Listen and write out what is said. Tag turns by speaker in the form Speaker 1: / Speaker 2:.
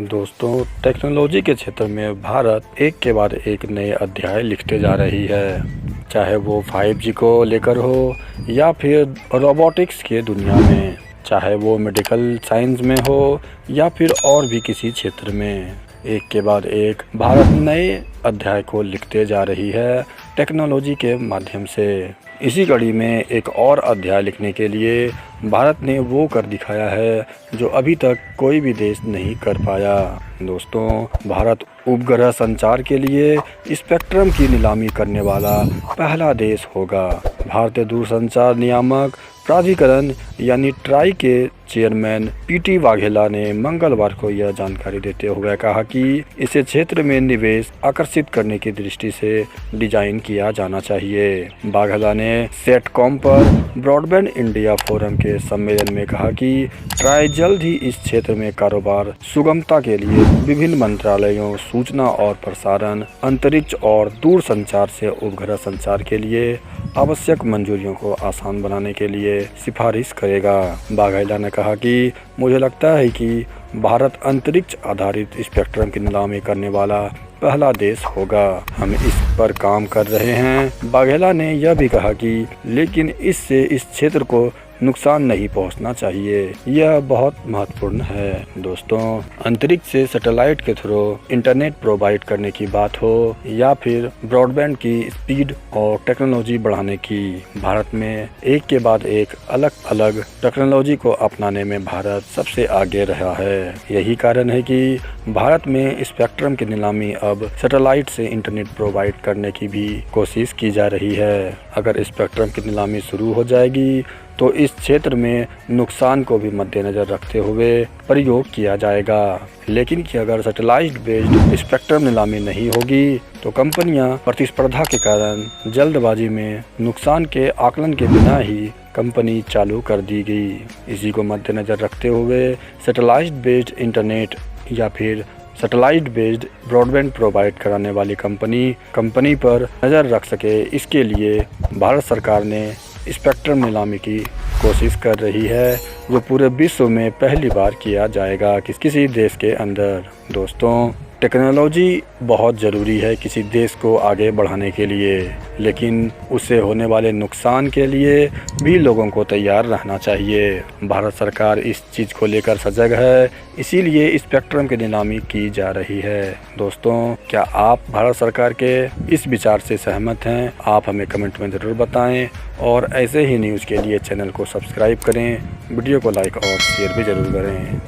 Speaker 1: दोस्तों, टेक्नोलॉजी के क्षेत्र में भारत एक के बाद एक नए अध्याय लिखते जा रही है। चाहे वो 5G को लेकर हो या फिर रोबोटिक्स के दुनिया में, चाहे वो मेडिकल साइंस में हो या फिर और भी किसी क्षेत्र में, एक के बाद एक भारत नए अध्याय को लिखते जा रही है टेक्नोलॉजी के माध्यम से। इसी कड़ी में एक और अध्याय लिखने के लिए भारत ने वो कर दिखाया है जो अभी तक कोई भी देश नहीं कर पाया। दोस्तों, भारत उपग्रह संचार के लिए स्पेक्ट्रम की नीलामी करने वाला पहला देश होगा। भारतीय दूरसंचार नियामक प्राधिकरण यानी ट्राई के चेयरमैन पीटी वाघेला ने मंगलवार को यह जानकारी देते हुए कहा कि इसे क्षेत्र में निवेश आकर्षित करने की दृष्टि से डिजाइन किया जाना चाहिए। वाघेला ने सेटकॉम पर ब्रॉडबैंड इंडिया फोरम के सम्मेलन में कहा कि ट्राई जल्द ही इस क्षेत्र में कारोबार सुगमता के लिए विभिन्न मंत्रालयों, सूचना और प्रसारण, अंतरिक्ष और दूर संचार से उपग्रह संचार के लिए आवश्यक मंजूरियों को आसान बनाने के लिए सिफारिश करेगा। वाघेला ने कहा कि मुझे लगता है कि भारत अंतरिक्ष आधारित स्पेक्ट्रम की नीलामी करने वाला पहला देश होगा। हम इस पर काम कर रहे हैं। वाघेला ने यह भी कहा कि लेकिन इससे इस क्षेत्र को नुकसान नहीं पहुंचना चाहिए। यह बहुत महत्वपूर्ण है। दोस्तों, अंतरिक्ष से सैटेलाइट के थ्रू इंटरनेट प्रोवाइड करने की बात हो या फिर ब्रॉडबैंड की स्पीड और टेक्नोलॉजी बढ़ाने की, भारत में एक के बाद एक अलग अलग टेक्नोलॉजी को अपनाने में भारत सबसे आगे रहा है। यही कारण है कि भारत में स्पेक्ट्रम की नीलामी अब सैटेलाइट से इंटरनेट प्रोवाइड करने की भी कोशिश की जा रही है। अगर स्पेक्ट्रम की नीलामी शुरू हो जाएगी तो इस क्षेत्र में नुकसान को भी मद्देनजर रखते हुए प्रयोग किया जाएगा। लेकिन कि अगर सैटेलाइट बेस्ड स्पेक्ट्रम नीलामी नहीं होगी तो कंपनियां प्रतिस्पर्धा के कारण जल्दबाजी में नुकसान के आकलन के बिना ही कंपनी चालू कर दी गई। इसी को मद्देनजर रखते हुए सैटेलाइट बेस्ड इंटरनेट या फिर सैटेलाइट बेस्ड ब्रॉडबैंड प्रोवाइड कराने वाली कंपनी पर नज़र रख सके, इसके लिए भारत सरकार ने स्पेक्ट्रम नीलामी की कोशिश कर रही है, जो पूरे विश्व में पहली बार किया जाएगा किसी देश के अंदर। दोस्तों, टेक्नोलॉजी बहुत ज़रूरी है किसी देश को आगे बढ़ाने के लिए, लेकिन उससे होने वाले नुकसान के लिए भी लोगों को तैयार रहना चाहिए। भारत सरकार इस चीज़ को लेकर सजग है, इसीलिए स्पेक्ट्रम की नीलामी की जा रही है। दोस्तों, क्या आप भारत सरकार के इस विचार से सहमत हैं? आप हमें कमेंट में ज़रूर बताएं और ऐसे ही न्यूज़ के लिए चैनल को सब्सक्राइब करें, वीडियो को लाइक और शेयर भी ज़रूर करें।